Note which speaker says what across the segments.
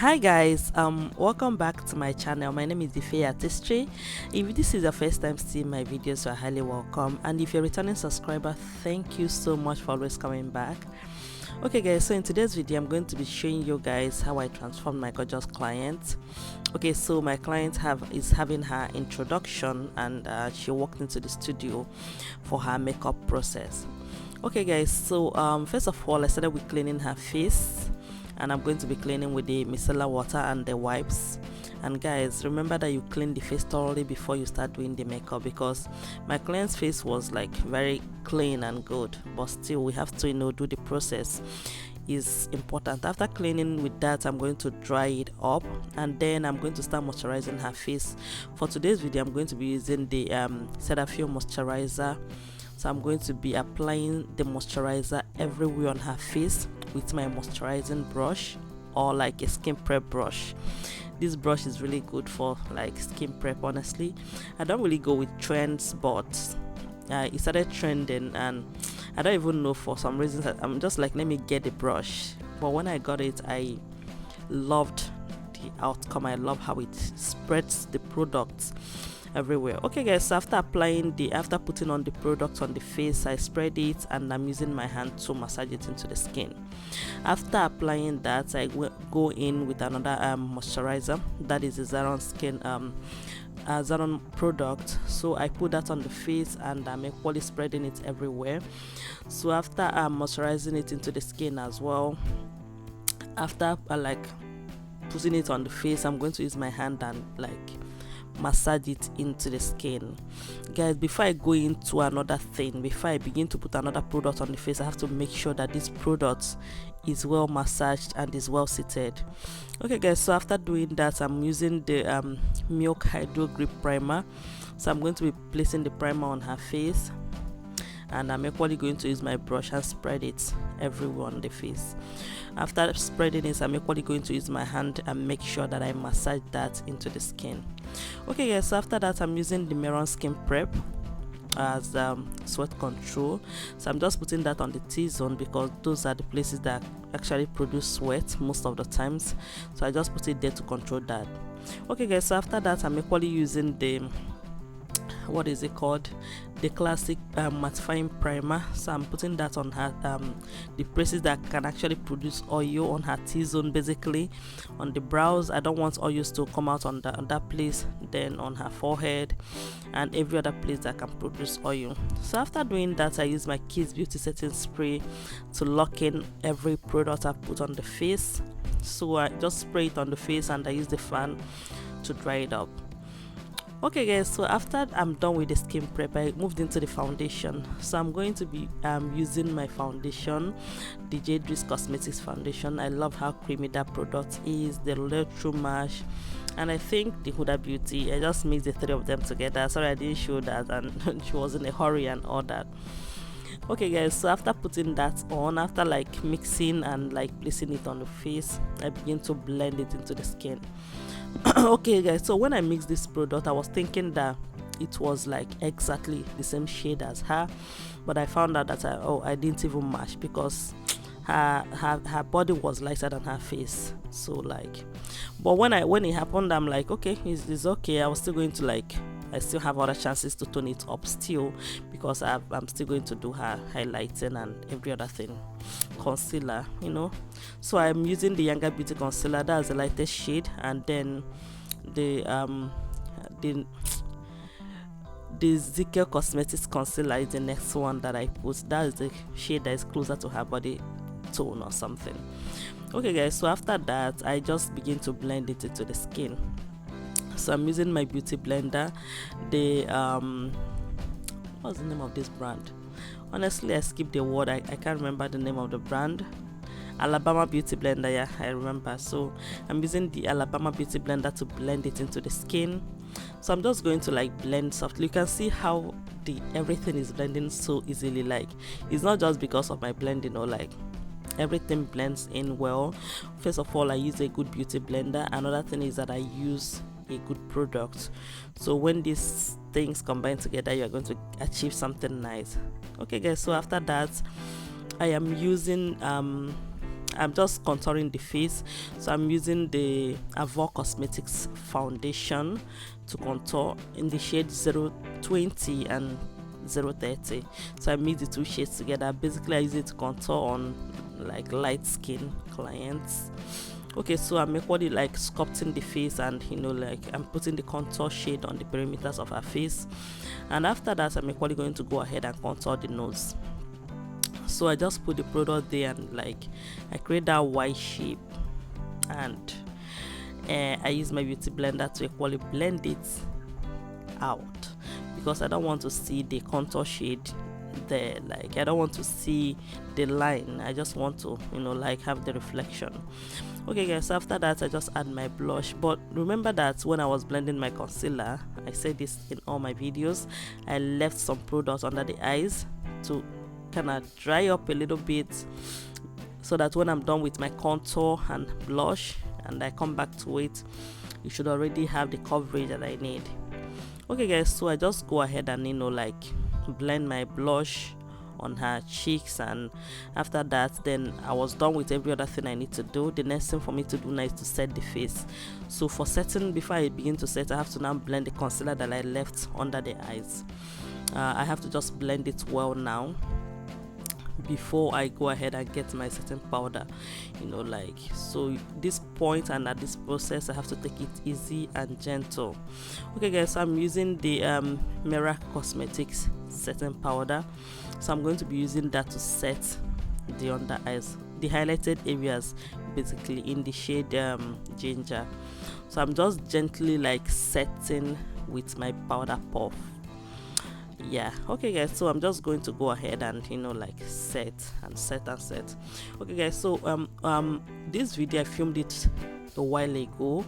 Speaker 1: Hi guys, welcome back to my channel. My name is Ife Artistry. If this is your first time seeing my videos, you are highly welcome, and if you're a returning subscriber, thank you so much for always coming back. Okay guys, so in today's video I'm going to be showing you guys how I transformed my gorgeous client. Okay, so my client is having her introduction, and she walked into the studio for her makeup process. Okay guys, so first of all I started with cleaning her face, and I'm going to be cleaning with the micellar water and the wipes. And guys, remember that you clean the face thoroughly before you start doing the makeup, because my client's face was like very clean and good, but still we have to do the process is important. After cleaning with that, I'm going to dry it up, and then I'm going to start moisturizing her face. For today's video I'm going to be using the Cetaphil moisturizer. So I'm going to be applying the moisturizer everywhere on her face with my moisturizing brush, or like a skin prep brush. This brush is really good for like skin prep. Honestly, I don't really go with trends, but it started trending and I don't even know, for some reasons I'm just like, let me get the brush. But when I got it, I loved the outcome. I love how it spreads the products everywhere. Okay guys, so after putting on the product on the face, I spread it and I'm using my hand to massage it into the skin. After applying that, I go in with another moisturizer, that is a Zaron product. So I put that on the face and I'm equally spreading it everywhere. So after moisturizing it into the skin as well, after like putting it on the face, I'm going to use my hand and like massage it into the skin. Guys, before I go into another thing, before I begin to put another product on the face, I have to make sure that this product is well massaged and is well seated. Okay guys, so after doing that, I'm using the Milk Hydro Grip Primer. So I'm going to be placing the primer on her face, and I'm equally going to use my brush and spread it everywhere on the face. After spreading it, I'm equally going to use my hand and make sure that I massage that into the skin. Okay guys, so after that I'm using the Merak skin prep as sweat control. So I'm just putting that on the T-zone, because those are the places that actually produce sweat most of the times. So I just put it there to control that. Okay guys, so after that I'm equally using the the classic mattifying primer. So I'm putting that on her the places that can actually produce oil, on her T-zone, basically on the brows. I don't want oils to come out on that place, then on her forehead and every other place that can produce oil. So after doing that, I use my Kids Beauty setting spray to lock in every product I put on the face. So I just spray it on the face and I use the fan to dry it up. Okay guys, so after I'm done with the skin prep, I moved into the foundation. So I'm going to be using my foundation, the Jaydriz Cosmetics foundation. I love how creamy that product is, the Loreal True Match, and I think the Huda Beauty. I just mixed the three of them together. Sorry I didn't show that, and she was in a hurry and all that. Okay guys, so after putting that on, after like mixing and like placing it on the face, I begin to blend it into the skin. Okay guys, so when I mixed this product, I was thinking that it was like exactly the same shade as her, but I found out that I didn't even match, because her body was lighter than her face. So like, but when it happened, I'm like, okay, it's okay. I was still going to like, I still have other chances to tone it up still, because I'm still going to do her highlighting and every other thing, concealer, so I'm using the Younger Beauty concealer. That's the lightest shade, and then the Zikel Cosmetics concealer is the next one that I put. That is the shade that is closer to her body tone or something. Okay guys, so after that I just begin to blend it into the skin. So I'm using my beauty blender, the what's the name of this brand? Honestly, I skipped the word. I can't remember the name of the brand. Alabama Beauty Blender, yeah, I remember. So I'm using the Alabama Beauty Blender to blend it into the skin. So I'm just going to like blend softly. You can see how everything is blending so easily. Like, it's not just because of my blending, or like everything blends in well. First of all, I use a good beauty blender. Another thing is that I use a good product. So when these things combine together, you are going to achieve something nice. Okay guys, so after that I am using I'm just contouring the face, so I'm using the Avoc Cosmetics foundation to contour in the shade 020 and 030. So I mix the two shades together. Basically I use it to contour on like light skin clients. Okay, so I'm equally like sculpting the face, and like I'm putting the contour shade on the perimeters of her face, and after that I'm equally going to go ahead and contour the nose. So I just put the product there, and like I create that white shape, and I use my beauty blender to equally blend it out, because I don't want to see the contour shade there. Like I don't want to see the line, I just want to like have the reflection. Okay guys, so after that I just add my blush. But remember that when I was blending my concealer, I said this in all my videos, I left some product under the eyes to kind of dry up a little bit, so that when I'm done with my contour and blush and I come back to it, you should already have the coverage that I need. Okay guys, so I just go ahead and like blend my blush on her cheeks, and after that then I was done with every other thing I need to do. The next thing for me to do now is to set the face. So for setting, before I begin to set, I have to now blend the concealer that I left under the eyes. I have to just blend it well now before I go ahead and get my setting powder. Like, so this point and at this process I have to take it easy and gentle. Okay guys, so I'm using the Merak Cosmetics setting powder, so I'm going to be using that to set the under eyes, the highlighted areas, basically in the shade ginger. So I'm just gently like setting with my powder puff. Yeah, okay guys, so I'm just going to go ahead and like set and set and set. Okay guys, so this video I filmed it a while ago,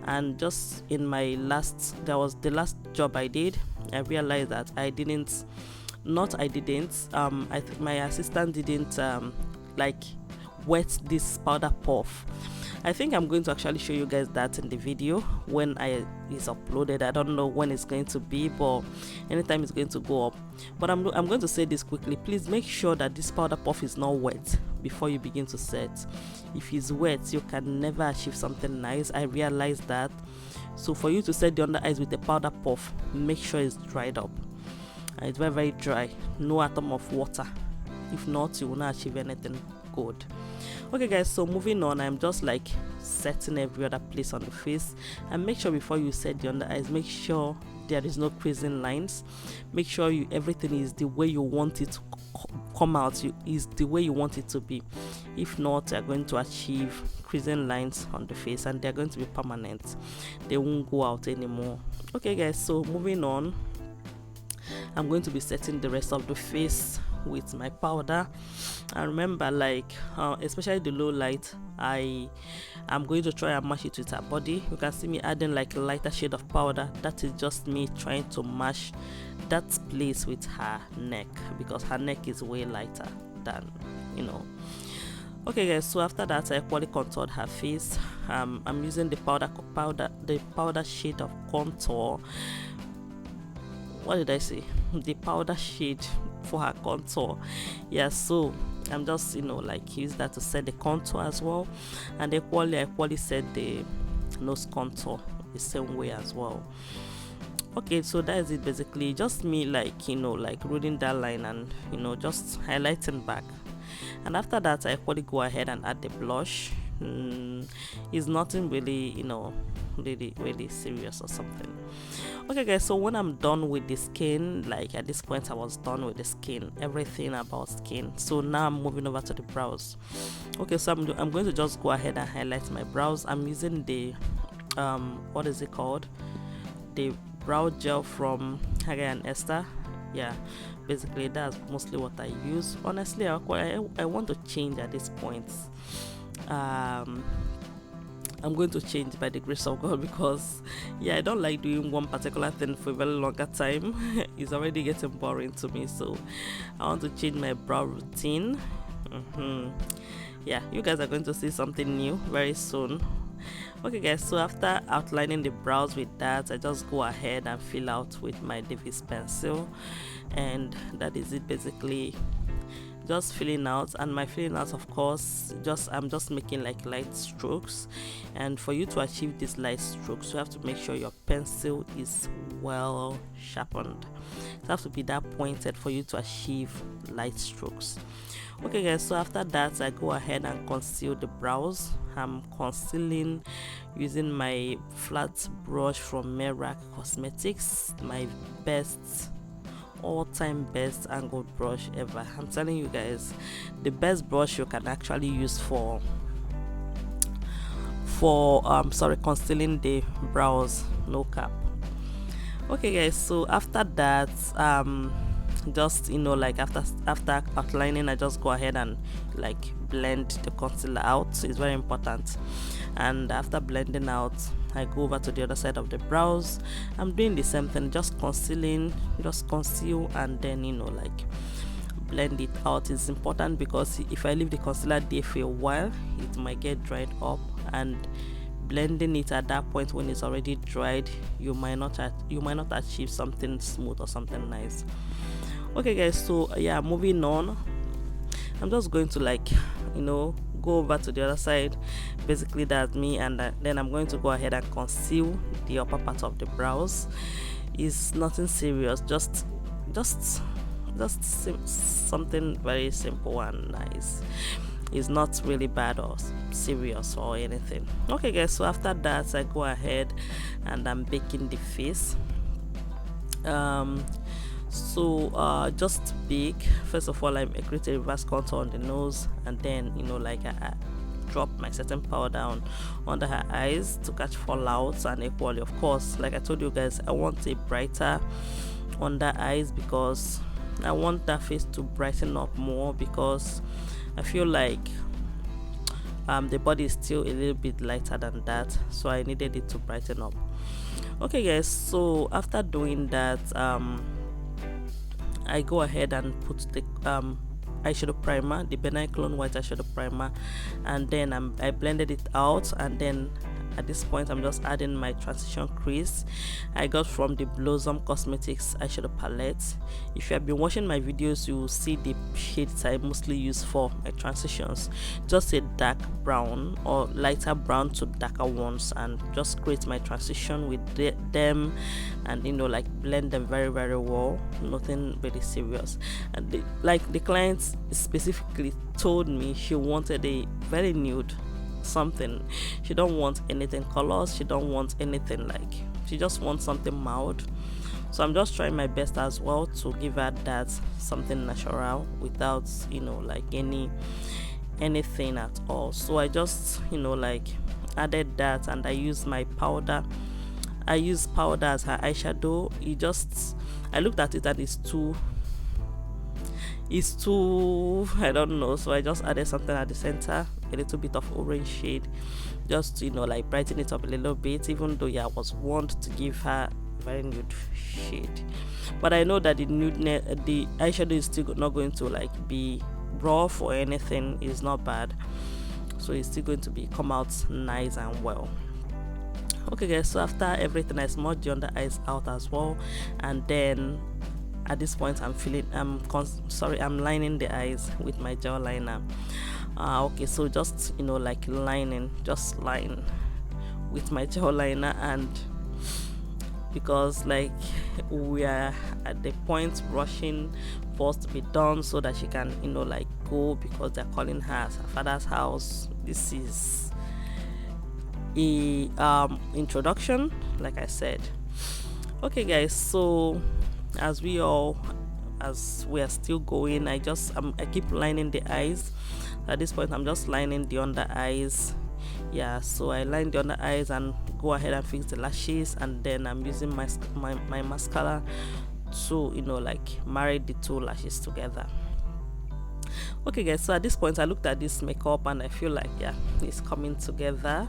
Speaker 1: and just in my last, that was the last job I did, I realized that I think my assistant didn't like wet this powder puff. I think I'm going to actually show you guys that in the video when is uploaded. I don't know when it's going to be, but anytime it's going to go up. But I'm going to say this quickly. Please make sure that this powder puff is not wet before you begin to set. If it's wet, you can never achieve something nice. I realized that. So for you to set the under eyes with a powder puff, make sure it's dried up. And it's very, very dry. No atom of water. If not, you will not achieve anything good. Okay guys, so moving on, I'm just like setting every other place on the face, and make sure before you set the under eyes, make sure there is no creasing lines. Make sure everything is the way you want it to come out, is the way you want it to be. If not, you're going to achieve creasing lines on the face, and they're going to be permanent. They won't go out anymore. Okay guys, so moving on, I'm going to be setting the rest of the face with my powder. And remember, like especially the low light, I'm going to try and match it with her body. You can see me adding like a lighter shade of powder. That is just me trying to match that place with her neck, because her neck is way lighter than Okay guys, so after that I equally contoured her face. I'm using the powder shade of contour. What did I say? The powder shade for her contour. Yeah, so I'm just like use that to set the contour as well, and I equally set the nose contour the same way as well. Okay, so that is it basically. Just me like like rolling that line and just highlighting back. And after that I equally go ahead and add the blush. It's nothing really really serious or something. Okay guys, so when I'm done with the skin, like at this point I was done with the skin, everything about skin. So now I'm moving over to the brows. Okay, so I'm going to just go ahead and highlight my brows. I'm using the what is it called, the brow gel from Huda and Esther. Yeah, basically that's mostly what I use. Honestly, I want to change at this point. I'm going to change by the grace of God, because I don't like doing one particular thing for a very longer time. It's already getting boring to me, so I want to change my brow routine. Yeah, you guys are going to see something new very soon. Okay guys, so after outlining the brows with that, I just go ahead and fill out with my Davis pencil, and that is it basically. just filling out. And my filling out, of course, I'm just making like light strokes. And for you to achieve these light strokes, you have to make sure your pencil is well sharpened. It has to be that pointed for you to achieve light strokes. Okay guys, so after that I go ahead and conceal the brows. I'm concealing using my flat brush from Merak Cosmetics, my best, all-time best angled brush ever. I'm telling you guys, the best brush you can actually use for concealing the brows, no cap. Okay guys, so after that just like after outlining, I just go ahead and like blend the concealer out. It's very important. And after blending out, I go over to the other side of the brows. I'm doing the same thing, just concealing, just conceal, and then like blend it out. It's important because if I leave the concealer there for a while, it might get dried up, and blending it at that point when it's already dried, you might not achieve something smooth or something nice. Okay guys, so yeah, moving on, I'm just going to like go over to the other side. Basically that's me, and then I'm going to go ahead and conceal the upper part of the brows. It's nothing serious, just something very simple and nice. It's not really bad or serious or anything. Okay guys, so after that I go ahead and I'm baking the face. Just bake. First of all, I create a reverse contour on the nose, and then like I drop my setting powder down under her eyes to catch fallouts, and equally, of course, like I told you guys, I want a brighter under eyes because I want that face to brighten up more, because I feel like the body is still a little bit lighter than that, so I needed it to brighten up. Okay guys, so after doing that, I go ahead and put the eyeshadow primer, the Benign Clone White eyeshadow primer, and then I blended it out, and then at this point I'm just adding my transition crease I got from the Blossom Cosmetics eyeshadow palette. If you have been watching my videos, you will see the shades I mostly use for my transitions, just a dark brown or lighter brown to darker ones, and just create my transition with them, and like blend them very very well, nothing really serious. And the client specifically told me she wanted a very nude something. She don't want anything colors, she don't want anything, like she just wants something mild. So I'm just trying my best as well to give her that something natural without like anything at all. So I just like added that, and I use my powder. I use powder as her eyeshadow. I looked at it and it's too I don't know, so I just added something at the center, a little bit of orange shade, just to like brighten it up a little bit, even though I was warned to give her very nude shade. But I know that the eyeshadow is still not going to like be rough or anything. It's not bad, so it's still going to come out nice and well. Okay guys, so after everything, I smudged the under eyes out as well, and then at this point I'm lining the eyes with my gel liner. Okay, so just like line with my gel liner, and because like we are at the point rushing for us to be done so that she can like go, because they're calling her at her father's house. This is a introduction, like I said. Okay guys, so as we are still going, I keep lining the eyes. At this point I'm just lining the under eyes. Yeah, so I line the under eyes and go ahead and fix the lashes, and then I'm using my mascara to like marry the two lashes together. Okay guys, so at this point I looked at this makeup and I feel like it's coming together.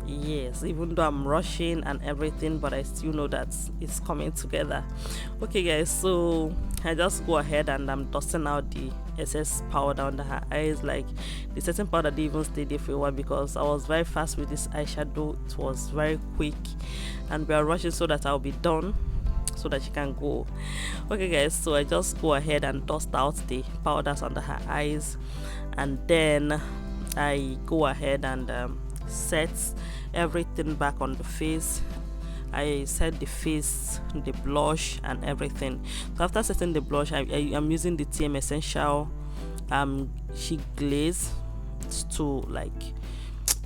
Speaker 1: Yes, even though I'm rushing and everything, but I still know that it's coming together. Okay guys, so I just go ahead and I'm dusting out the excess powder under her eyes. Like the setting powder didn't even stay there for a while because I was very fast with this eyeshadow. It was very quick and we are rushing so that I'll be done. so that she can go. Okay guys, so I just go ahead and dust out the powders under her eyes, and then I go ahead and set everything back on the face. I set the face, the blush and everything. So after setting the blush, I'm using the TM Essential Cheek Glaze to like,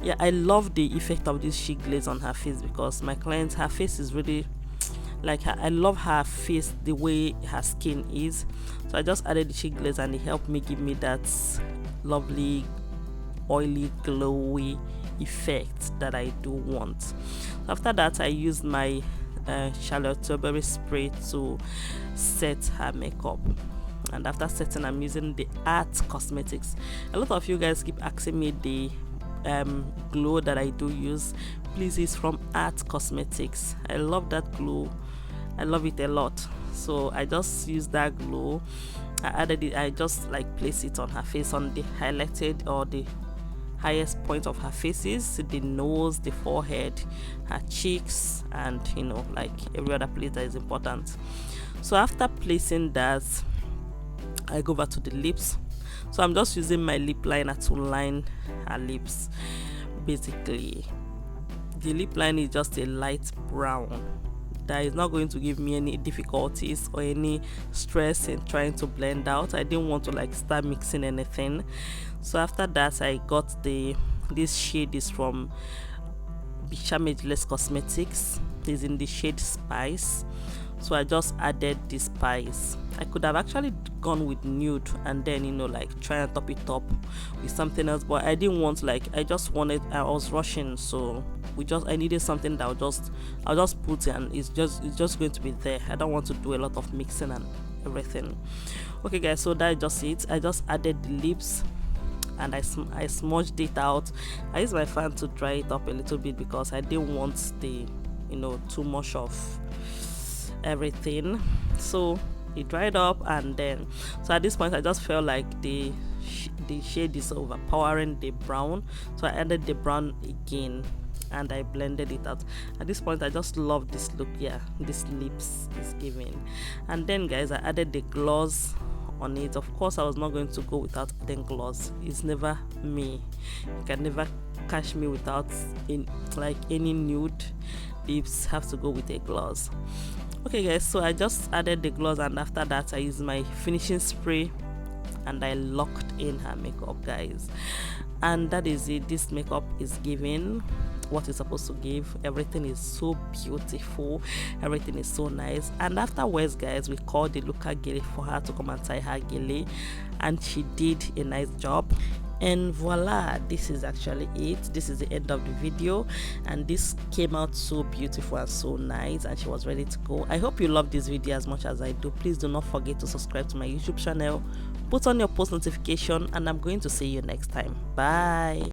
Speaker 1: yeah, I love the effect of this cheek glaze on her face, because my client, her face is really like her, I love her face the way her skin is. So I just added the cheek glaze and it helped me give me that lovely oily glowy effect that I do want. After that, I used my Tilbury spray to set her makeup, and after setting, I'm using the Art Cosmetics. A lot of you guys keep asking me the glow that I do use. Please, it's from Art Cosmetics. I love that glow, I love it a lot. So I just use that glow. I added it, I just like place it on her face, on the highlighted or the highest point of her faces, the nose, the forehead, her cheeks, and you know, like every other place that is important. So after placing that, I go over to the lips. So I'm just using my lip liner to line her lips. Basically, the lip line is just a light brown that is not going to give me any difficulties or any stress in trying to blend out. I didn't want to like start mixing anything. So after that, I got this shade is from Becharmageless Cosmetics. It's in the shade Spice. So I just added the spice. I could have actually gone with nude and then, you know, like try and top it up with something else, but I didn't want, like, I was rushing, so I needed something that I'll just put in, and it's just going to be there. I don't want to do a lot of mixing and everything. Okay guys, so that's just it. I just added the lips and I smudged it out. I used my fan to dry it up a little bit because I didn't want the, you know, too much of everything. So it dried up, and then so at this point I just felt like the shade is overpowering the brown, so I added the brown again and I blended it out. At this point I just love this look. Yeah, this lips is giving. And then guys, I added the gloss on it. Of course, I was not going to go without adding gloss. It's never me. You can never catch me without any nude lips. Have to go with a gloss. Okay guys, so I just added the gloss, and after that I used my finishing spray and I locked in her makeup, guys. And that is it. This makeup is giving what it's supposed to give. Everything is so beautiful, everything is so nice. And afterwards, guys, we called the local Gele for her to come and tie her Gele, and she did a nice job. And voila, this is actually it. This is the end of the video, and this came out so beautiful and so nice, and she was ready to go. I hope you love this video as much as I do. Please do not forget to subscribe to my YouTube channel, put on your post notification, and I'm going to see you next time. Bye.